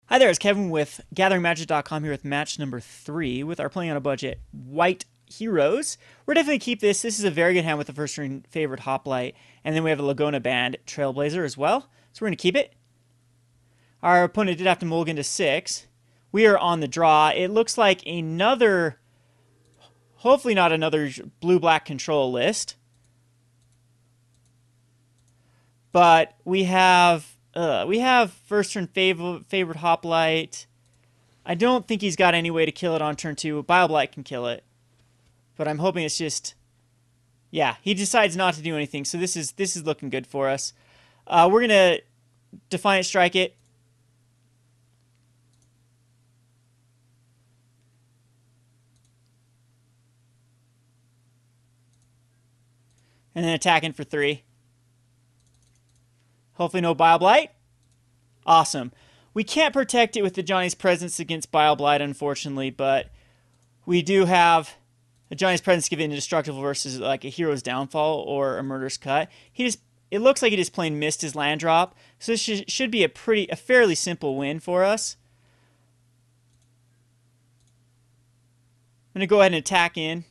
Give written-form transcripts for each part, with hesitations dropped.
Hi there, it's Kevin with GatheringMagic.com here with match number 3 with our playing on a budget white heroes. We're definitely keep this. This is a very good hand with the first ring Favored Hoplite, and then we have a Lagonna-Band Trailblazer as well. So we're going to keep it. Our opponent did have to mulligan to 6. We are on the draw. It looks like another, hopefully not another blue-black control list, but we have first turn Favored Hoplite. I don't think he's got any way to kill it on turn 2. Bioblight can kill it. But I'm hoping it's just... Yeah, he decides not to do anything. So this is looking good for us. We're going to Defiant Strike it. And then attacking for 3. Hopefully no Bioblight. Awesome. We can't protect it with Ajani's Presence against Bioblight, unfortunately, but we do have Ajani's Presence giving indestructible versus like a Hero's Downfall or a Murderous Cut. It looks like he just plain missed his land drop, so this should be a fairly simple win for us. I'm going to go ahead and attack in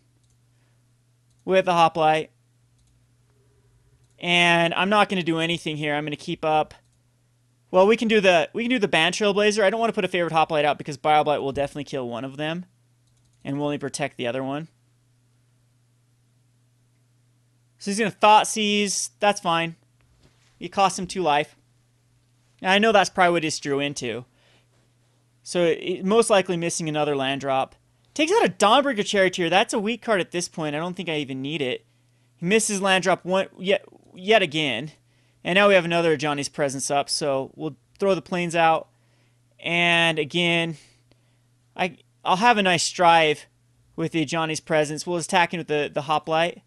with the Hoplite. And I'm not going to do anything here. I'm going to keep up. Well, we can do the Band Trailblazer. I don't want to put a Favored Hoplite out because Bioblight will definitely kill one of them, and we'll only protect the other one. So he's going to Thought Seize. That's fine. It costs him 2 life. And I know that's probably what he just drew into. So most likely missing another land drop. Takes out a Dawnbringer Charioteers. That's a weak card at this point. I don't think I even need it. He misses land drop yet again. And now we have another Ajani's Presence up, so we'll throw the planes out. And again, I'll have a nice strive with the Ajani's Presence. We'll attack in with the Hoplite.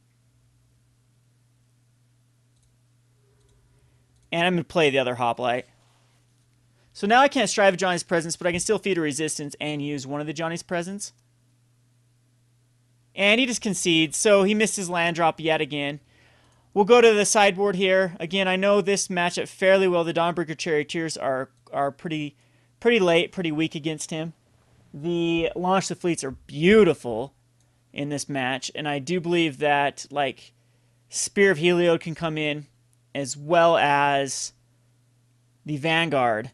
And I'm going to play the other Hoplite. So now I can't strive Ajani's Presence, but I can still feed a resistance and use one of the Ajani's Presence. And he just concedes, so he missed his land drop yet again. We'll go to the sideboard here. Again, I know this matchup fairly well. The Dawnbringer Charioteers are pretty late, pretty weak against him. The Launch the Fleets are beautiful in this match, and I do believe that like Spear of Heliod can come in as well as the Vanguard.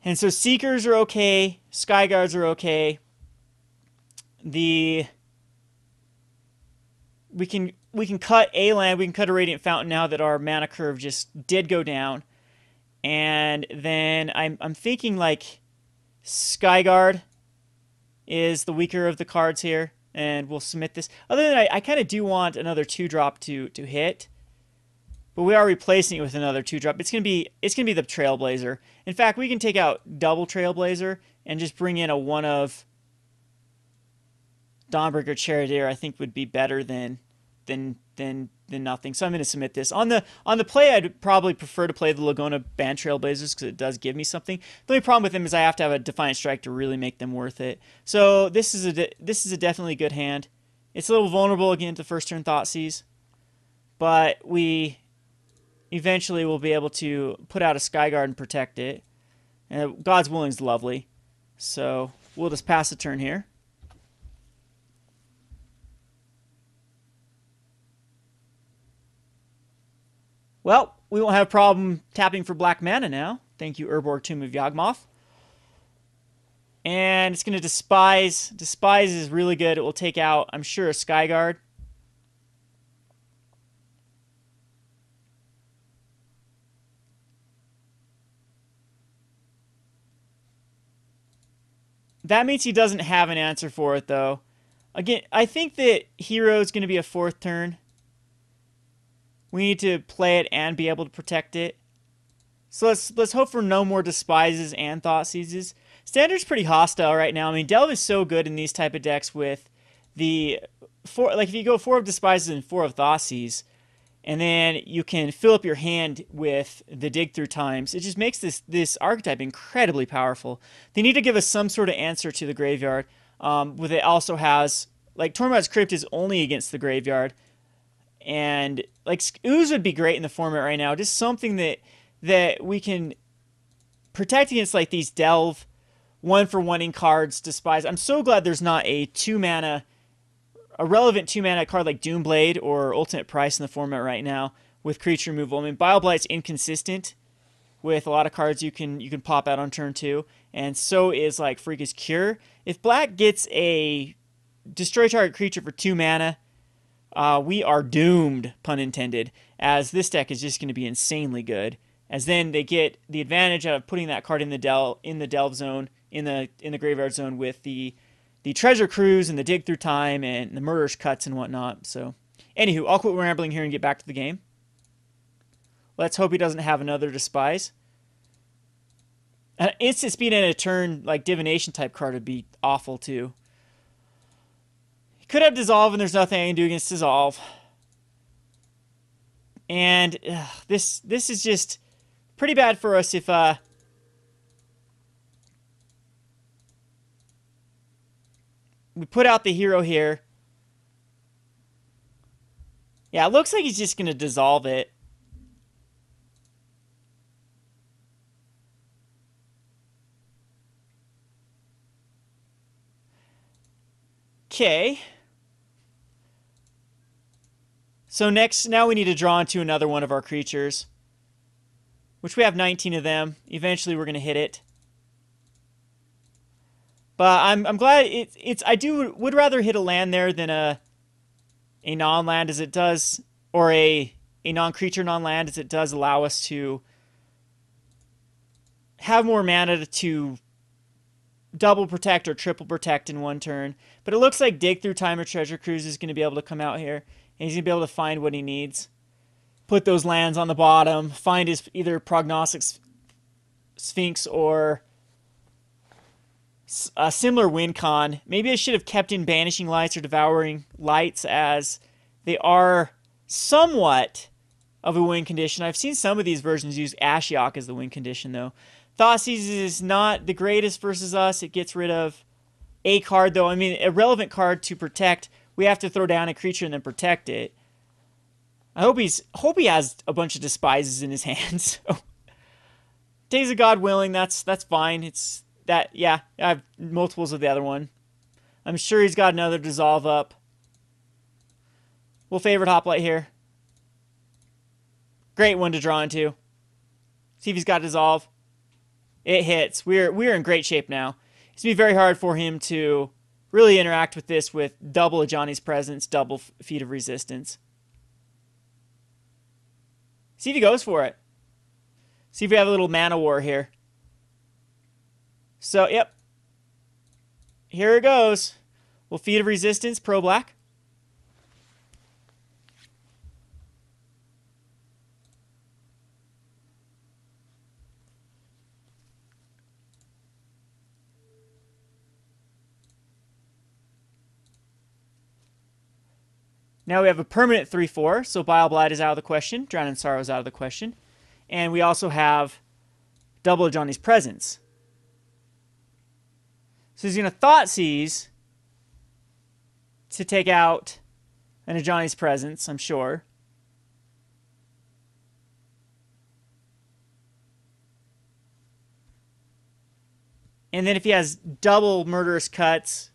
And so Seekers are okay, Skyguards are okay. We can cut a land, we can cut a Radiant Fountain now that our mana curve just did go down. And then I'm thinking like Skyguard is the weaker of the cards here, and we'll submit this. Other than that, I kind of do want another 2-drop to hit. But we are replacing it with another 2-drop. It's gonna be the Trailblazer. In fact, we can take out double Trailblazer and just bring in a one of Dawnbringer Charioteers. I think would be better than nothing. So I'm going to submit this. On the play, I'd probably prefer to play the Lagonna-Band Trailblazers because it does give me something. The only problem with them is I have to have a Defiant Strike to really make them worth it. So this is a definitely good hand. It's a little vulnerable again to first turn Thoughtseize, but we eventually will be able to put out a Skyguard and protect it. And God's Willing is lovely. So we'll just pass the turn here. Well, we won't have a problem tapping for black mana now. Thank you, Urborg Tomb of Yawgmoth. And it's going to Despise. Despise is really good. It will take out, I'm sure, a Skyguard. That means he doesn't have an answer for it, though. Again, I think that Hero is going to be a 4th turn. We need to play it and be able to protect it. So let's hope for no more Despises and Thoughtseizes. Standard's pretty hostile right now. I mean, Delve is so good in these type of decks with the if you go 4 of Despises and 4 of Thoughtseize, and then you can fill up your hand with the Dig Through Times. It just makes this archetype incredibly powerful. They need to give us some sort of answer to the graveyard. With it also has like Tormod's Crypt is only against the graveyard. And like Ooze would be great in the format right now. Just something that we can protect against like these delve 1-for-1-ing cards despise. I'm so glad there's not a 2-mana, a relevant 2-mana card like Doomblade or Ultimate Price in the format right now with creature removal. I mean, Bioblight's inconsistent with a lot of cards you can pop out on turn 2, and so is like Freakish Cure. If black gets a destroy target creature for 2 mana, we are doomed, pun intended, as this deck is just going to be insanely good. As then they get the advantage out of putting that card in the delve zone, in the graveyard zone with the treasure cruise and the dig through time and the murderous cuts and whatnot. So, anywho, I'll quit rambling here and get back to the game. Let's hope he doesn't have another Despise. An instant speed and a turn like Divination type card would be awful too. He could have Dissolve, and there's nothing I can do against Dissolve. And this is just pretty bad for us if we put out the hero here. Yeah, it looks like he's just going to dissolve it. Okay. So now we need to draw into another one of our creatures, which we have 19 of them. Eventually we're going to hit it. But I'm glad would rather hit a land there than a non-land, as it does, or a non-creature non-land, as it does allow us to have more mana to double protect or triple protect in one turn. But it looks like Dig Through Time or Treasure Cruise is going to be able to come out here, and he's going to be able to find what he needs. Put those lands on the bottom, find his either Prognostic Sphinx or a similar win con. Maybe I should have kept in Banishing Lights or Devouring Lights, as they are somewhat of a win condition. I've seen some of these versions use Ashiok as the win condition, though. Thoughtseizes is not the greatest versus us. It gets rid of a card, though. I mean, a relevant card to protect. We have to throw down a creature and then protect it. I hope he has a bunch of Despises in his hands. Days of God Willing, that's fine. It's that, yeah, I have multiples of the other one. I'm sure he's got another Dissolve up. We'll Favored Hoplite here. Great one to draw into. See if he's got Dissolve. It hits. We're in great shape now. It's going to be very hard for him to really interact with this with double Ajani's Presence, double Feat of Resistance. See if he goes for it. See if we have a little mana war here. So, yep. Here it goes. We'll Feat of Resistance, pro-black. Now we have a permanent 3/4, so Bileblight is out of the question. Drown in Sorrow is out of the question. And we also have double Ajani's Presence. So he's going to Thoughtseize to take out an Ajani's Presence, I'm sure. And then if he has double Murderous Cuts,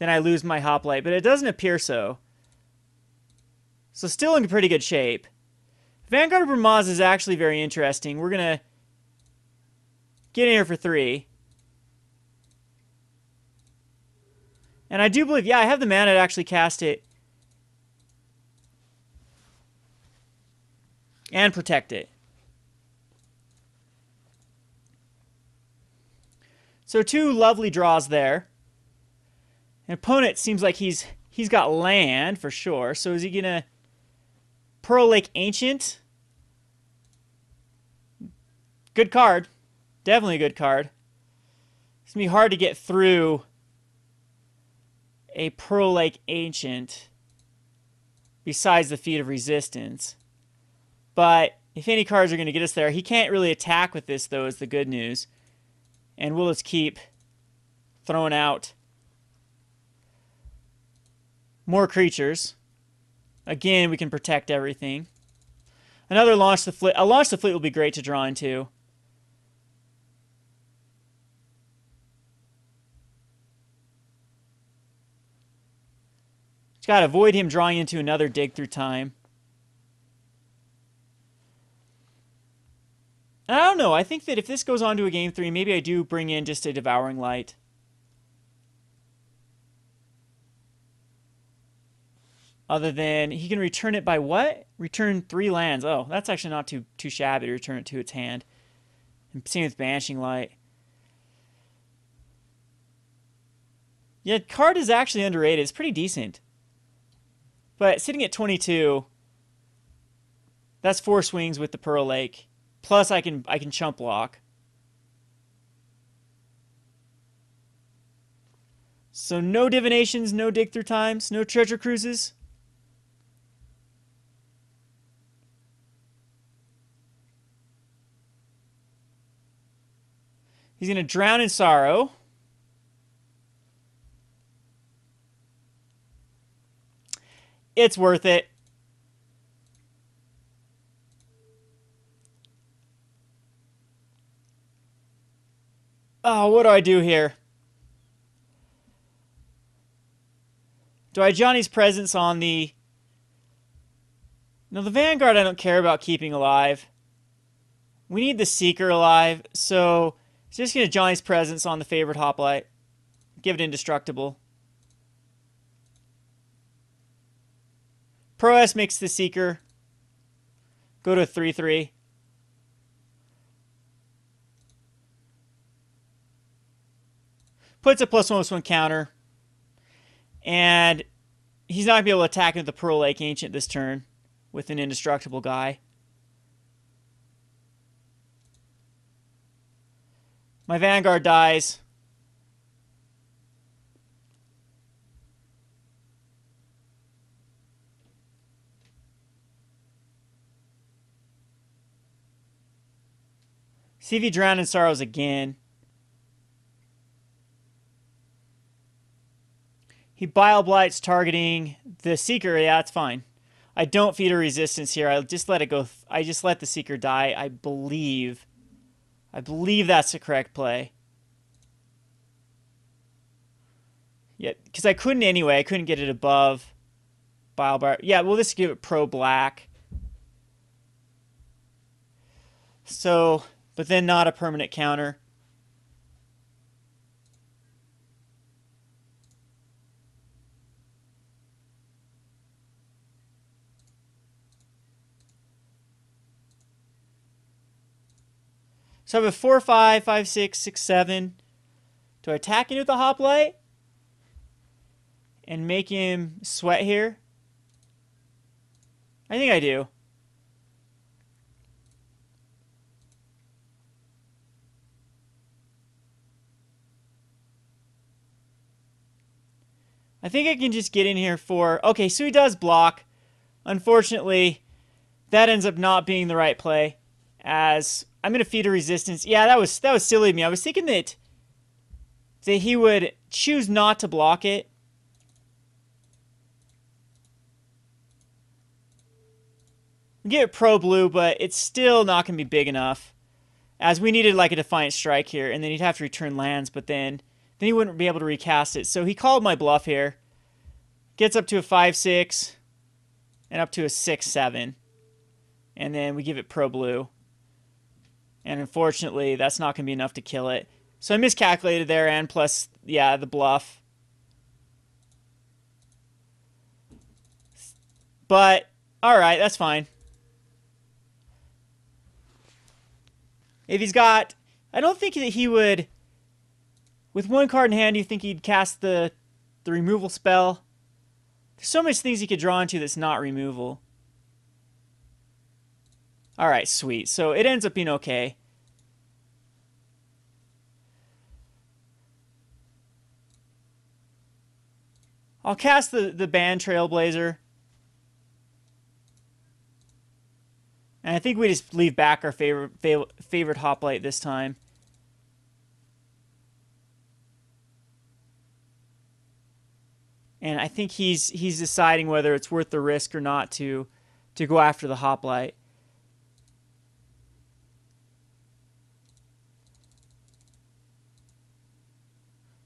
then I lose my Hoplite. But it doesn't appear so. So still in pretty good shape. Vanguard of Brimaz is actually very interesting. We're going to get in here for 3. And I do believe, yeah, I have the mana to actually cast it. And protect it. So 2 lovely draws there. An opponent seems like he's got land for sure. So is he going to Pearl Lake Ancient? Good card. Definitely a good card. It's going to be hard to get through a Pearl Lake Ancient besides the Feat of Resistance. But if any cards are going to get us there, he can't really attack with this, though, is the good news. And we'll just keep throwing out more creatures. Again, we can protect everything. Another Launch the Fleet. A Launch the Fleet will be great to draw into. Just got to avoid him drawing into another dig through time. And I don't know. I think that if this goes on to a game 3, maybe I do bring in just a Devouring Light. Other than he can return it by what? Return 3 lands. Oh, that's actually not too shabby to return it to its hand. And same with Banishing Light. Yeah, card is actually underrated. It's pretty decent. But sitting at 22, that's 4 swings with the Pearl Lake. Plus I can chump block. So no divinations, no dig through times, no treasure cruises. He's going to drown in sorrow. It's worth it. Oh, what do I do here? Do I Ajani's Presence on the... No, the Vanguard I don't care about keeping alive. We need the Seeker alive, so just going to Ajani's Presence on the Favored Hoplite. Give it indestructible. Prowess makes the Seeker go to a 3/3. Puts a +1/+1 counter. And he's not going to be able to attack with the Pearl Lake Ancient this turn with an indestructible guy. My Vanguard dies. See if he drowned in sorrows again. He Bile Blights targeting the Seeker. Yeah, that's fine. I don't feed a resistance here. I just let it go. I just let the Seeker die. I believe that's the correct play. Yeah, because I couldn't anyway. I couldn't get it above Bile Bar. Yeah, we'll just give it pro black. So, but then not a permanent counter. So I have a 4/5, 5/6, 6/7. Do I attack into the Hoplite and make him sweat here? I think I do. I think I can just get in here for... Okay, so he does block. Unfortunately, that ends up not being the right play, as I'm going to feed a resistance. Yeah, that was silly of me. I was thinking that he would choose not to block it. Get it pro blue, but it's still not going to be big enough, as we needed like a Defiant Strike here, and then he'd have to return lands, but then he wouldn't be able to recast it. So he called my bluff here. Gets up to a 5/6 and up to a 6/7, and then we give it pro blue. And unfortunately, that's not going to be enough to kill it. So I miscalculated there, and plus, yeah, the bluff. But, alright, that's fine. If he's got... I don't think that he would... With one card in hand, you think he'd cast the removal spell? There's so much things he could draw into that's not removal. Alright, sweet. So it ends up being okay. I'll cast the Band Trailblazer. And I think we just leave back our favorite Hoplite this time. And I think he's deciding whether it's worth the risk or not to go after the Hoplite.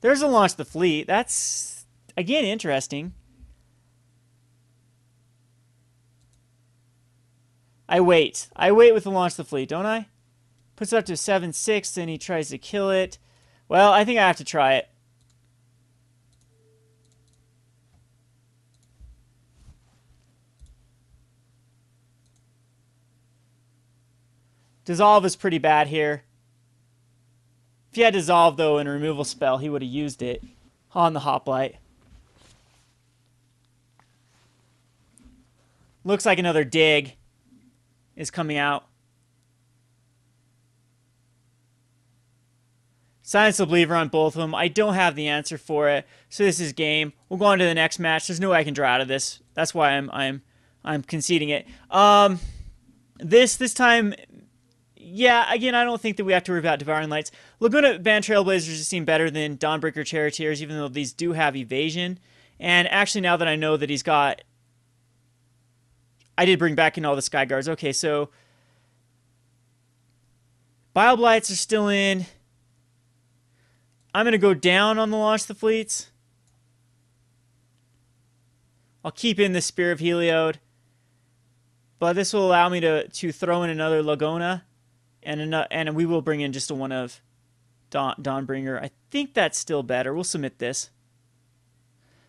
There's a Launch the Fleet. That's, again, interesting. I wait. I wait with the launch of the fleet, don't I? Puts it up to 7-6, then he tries to kill it. Well, I think I have to try it. Dissolve is pretty bad here. If he had Dissolve, though, in a removal spell, he would have used it on the Hoplite. Looks like another dig is coming out. Silence the Believer on both of them. I don't have the answer for it, so this is game. We'll go on to the next match. There's no way I can draw out of this. That's why I'm conceding it. This time, yeah. Again, I don't think that we have to worry about Devouring Lights. Lagonna-Band Trailblazers just seem better than Dawnbringer Charioteers, even though these do have evasion. And actually, now that I know that he's got, I did bring back in all the Skyguards. Okay, so Bile Blights are still in. I'm going to go down on the launch of the fleets. I'll keep in the Spear of Heliod. But this will allow me to throw in another Lagonna. And we will bring in just a one of Dawnbringer. I think that's still better. We'll submit this.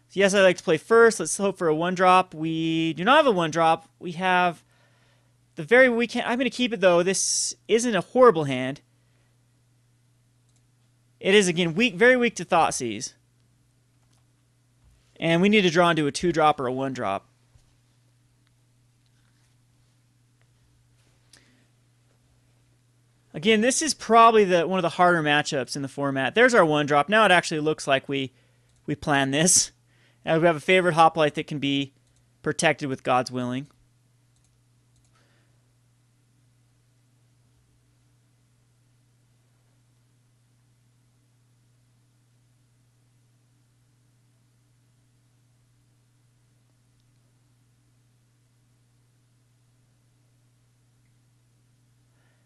So yes, I like to play first. Let's hope for a 1-drop. We do not have a 1-drop. We have the very weak hand. I'm going to keep it, though. This isn't a horrible hand. It is, again, weak, very weak to Thoughtseize. And we need to draw into a 2-drop or a 1-drop. Again, this is probably one of the harder matchups in the format. There's our 1-drop. Now it actually looks like we planned this. And we have a Favored Hoplite that can be protected with God's Willing.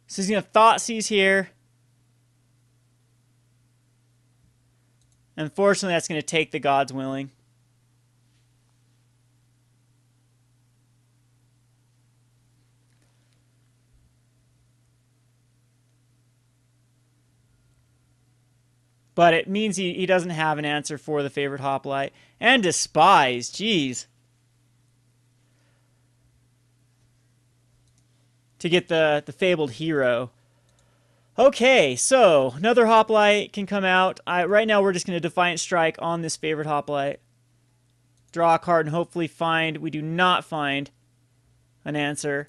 So he's going to Thoughtseize here. Unfortunately, that's going to take the God's Willing. But it means he doesn't have an answer for the Favored Hoplite. And Despise, jeez. To get the Fabled Hero. Okay, so another Hoplite can come out. Right now we're just going to Defiant Strike on this Favored Hoplite. Draw a card and hopefully find... We do not find an answer.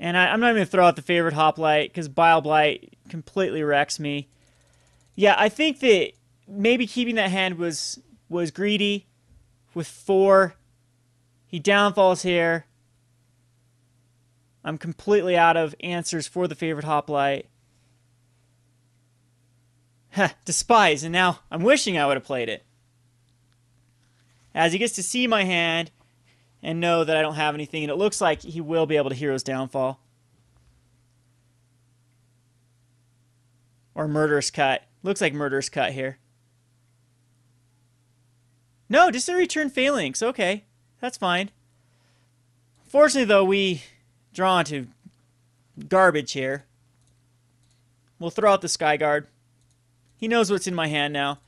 And I'm not even going to throw out the Favored Hoplite because Bile Blight completely wrecks me. Yeah, I think that maybe keeping that hand was greedy with 4. He downfalls here. I'm completely out of answers for the Favored Hoplite. Despise, and now I'm wishing I would have played it. As he gets to see my hand and know that I don't have anything, and it looks like he will be able to Hero's Downfall. Or Murderous Cut. Looks like Murderous Cut here. No, just a return Phalanx. Okay. That's fine. Fortunately, though, we draw into garbage here. We'll throw out the Skyguard. He knows what's in my hand now,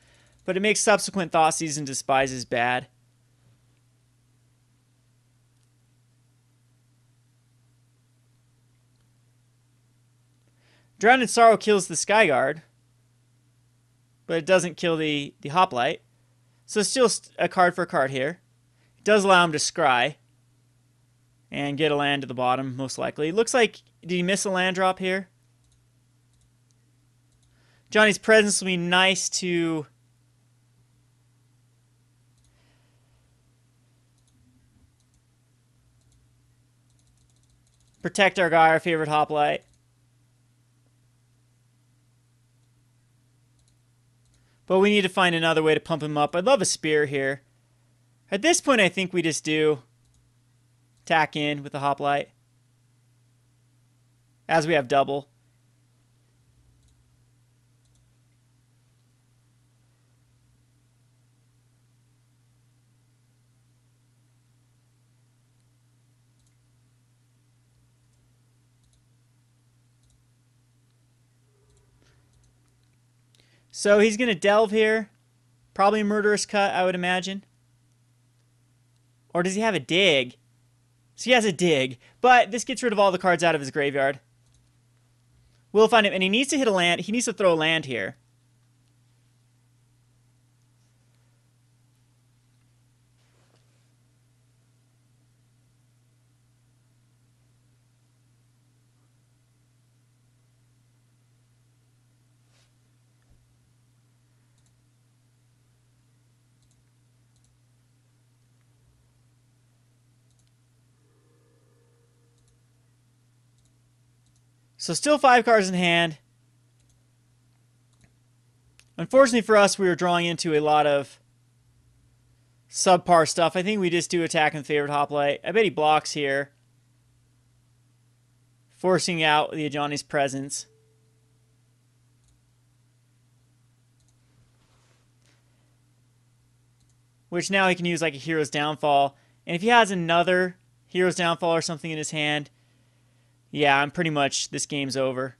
but it makes subsequent Thoughtseize and Despises bad. Drown in Sorrow kills the Skyguard, but it doesn't kill the Hoplite. So it's still a card for a card here. It does allow him to scry and get a land to the bottom, most likely. It looks like, did he miss a land drop here? Johnny's Presence will be nice to... protect our guy, our Favored Hoplite. But we need to find another way to pump him up. I'd love a Spear here. At this point, I think we just do tack in with the Hoplite. As we have double. So he's going to delve here. Probably Murderous Cut, I would imagine. Or does he have a dig? So he has a dig. But this gets rid of all the cards out of his graveyard. We'll find him. And he needs to hit a land. He needs to throw a land here. So still 5 cards in hand. Unfortunately for us, we were drawing into a lot of subpar stuff. I think we just do attack and Favored Hoplite. I bet he blocks here, forcing out the Ajani's presence. Which now he can use like a Hero's Downfall. And if he has another Hero's Downfall or something in his hand, yeah, I'm pretty much, this game's over.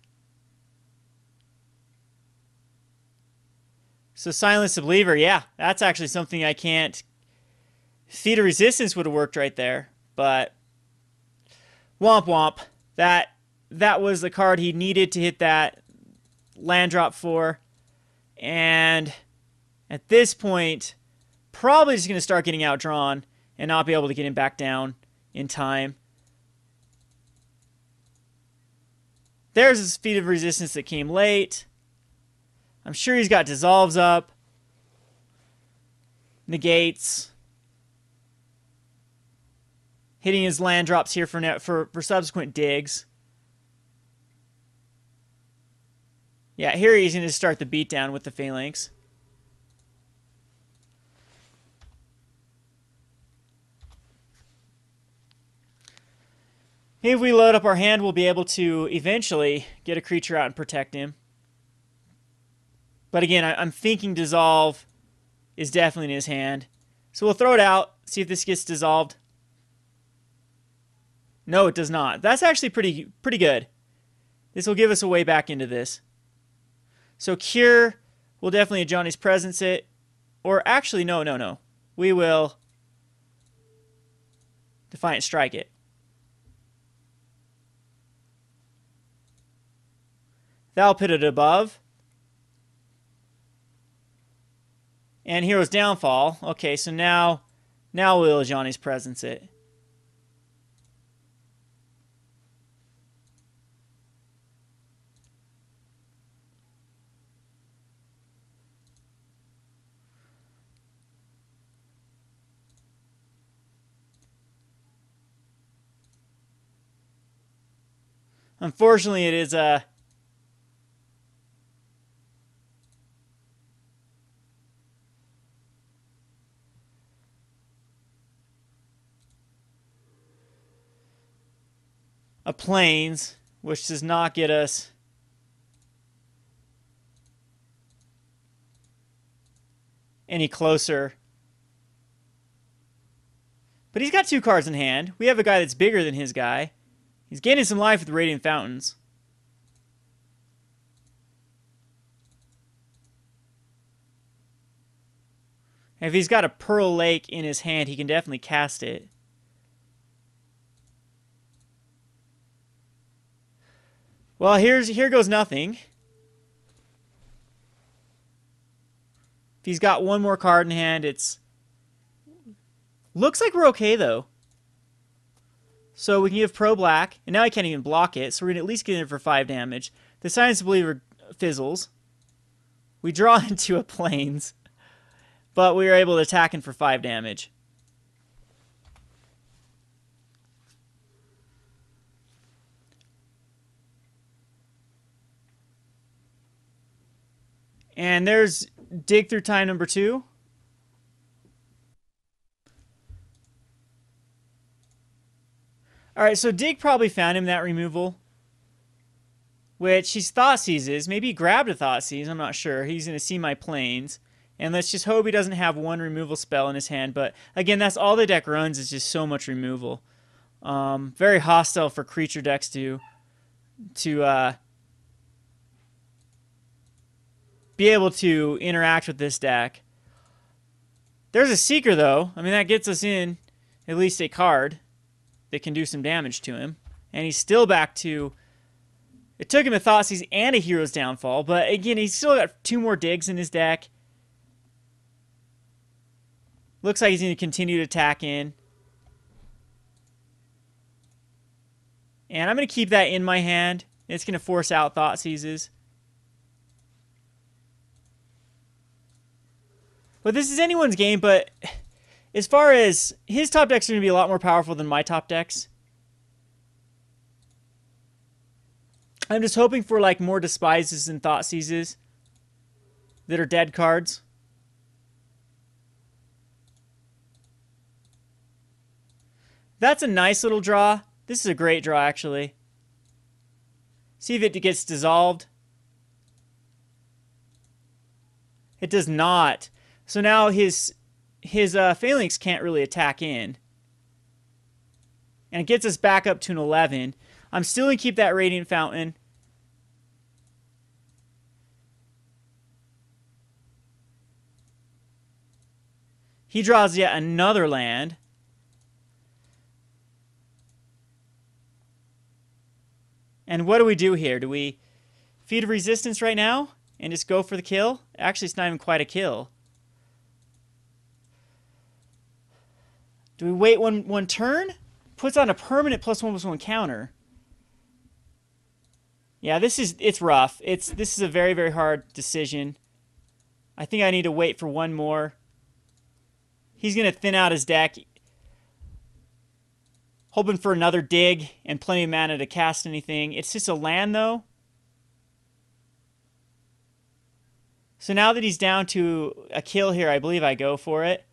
So Silence the Believer, yeah, that's actually something I can't. Feat of Resistance would have worked right there, but womp womp. That was the card he needed to hit that land drop for. And at this point, probably just going to start getting outdrawn and not be able to get him back down in time. There's his Feat of Resistance that came late. I'm sure he's got Dissolves up. Negates. Hitting his land drops here for subsequent digs. Yeah, here he's going to start the beatdown with the Phalanx. If we load up our hand, we'll be able to eventually get a creature out and protect him. But again, I'm thinking Dissolve is definitely in his hand. So we'll throw it out, see if this gets dissolved. No, it does not. That's actually pretty good. This will give us a way back into this. So Cure will definitely Ajani's Presence it. Or actually, no. We will Defiant Strike it. That'll put it above. And Hero's Downfall. Okay, so now we'll Ajani's Presence it. Unfortunately, it is a Plains, which does not get us any closer. But he's got 2 cards in hand. We have a guy that's bigger than his guy. He's gaining some life with Radiant Fountains. And if he's got a Pearl Lake in his hand, he can definitely cast it. Well, here goes nothing. If he's got one more card in hand, it's... Looks like we're okay, though. So we can give Pro Black, and now I can't even block it, so we're going to at least get it for 5 damage. The Silence the Believer fizzles. We draw into a Plains, but we were able to attack him for 5 damage. And there's Dig Through Time number 2. Alright, so Dig probably found him that removal. Which he's Thoughtseizes. Maybe he grabbed a Thoughtseize, I'm not sure. He's going to see my Plains. And let's just hope he doesn't have one removal spell in his hand. But again, that's all the deck runs, is just so much removal. Very hostile for creature decks to be be able to interact with this deck. There's a Seeker, though. I mean, that gets us in at least a card that can do some damage to him. And he's still back to... It took him a Thoughtseize and a Hero's Downfall, but again, he's still got 2 more digs in his deck. Looks like he's going to continue to attack in. And I'm going to keep that in my hand. It's going to force out Thoughtseizes. But this is anyone's game, but as far as his top decks are going to be a lot more powerful than my top decks. I'm just hoping for like more Despises and Thoughtseizes that are dead cards. That's a nice little draw. This is a great draw, actually. See if it gets dissolved. It does not. So now his Phalanx can't really attack in. And it gets us back up to an 11. I'm still going to keep that Radiant Fountain. He draws yet another land. And what do we do here? Do we Feat of Resistance right now and just go for the kill? Actually, it's not even quite a kill. Do we wait one turn? Puts on a permanent +1/+1 counter. Yeah, it's rough. This is a very, very hard decision. I think I need to wait for one more. He's going to thin out his deck. Hoping for another dig and plenty of mana to cast anything. It's just a land, though. So now that he's down to a kill here, I believe I go for it.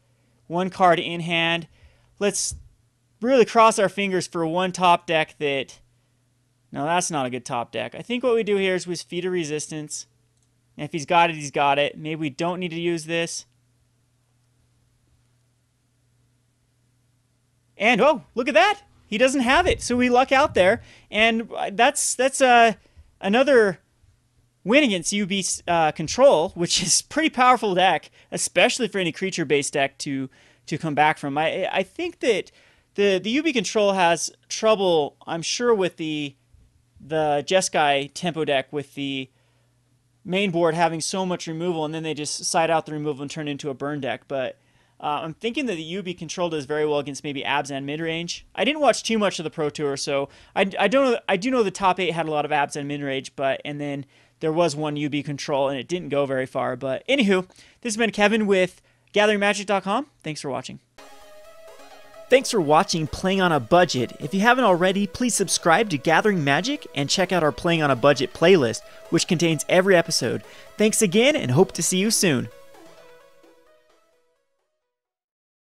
1 card in hand. Let's really cross our fingers for one top deck that... No, that's not a good top deck. I think what we do here is we Feat of Resistance. And if he's got it, he's got it. Maybe we don't need to use this. And, oh, look at that. He doesn't have it. So we luck out there. And that's another win against UB Control, which is pretty powerful deck, especially for any creature-based deck to come back from. I think that the UB Control has trouble, I'm sure, with the Jeskai tempo deck with the main board having so much removal, and then they just side out the removal and turn it into a burn deck. But I'm thinking that the UB Control does very well against maybe Abs and mid-range. I didn't watch too much of the Pro Tour, so I don't know. I do know the top 8 had a lot of Abs and mid-range, and then there was one UB Control, and it didn't go very far. But anywho, this has been Kevin with GatheringMagic.com. Thanks for watching. Thanks for watching Playing on a Budget. If you haven't already, please subscribe to Gathering Magic and check out our Playing on a Budget playlist, which contains every episode. Thanks again, and hope to see you soon.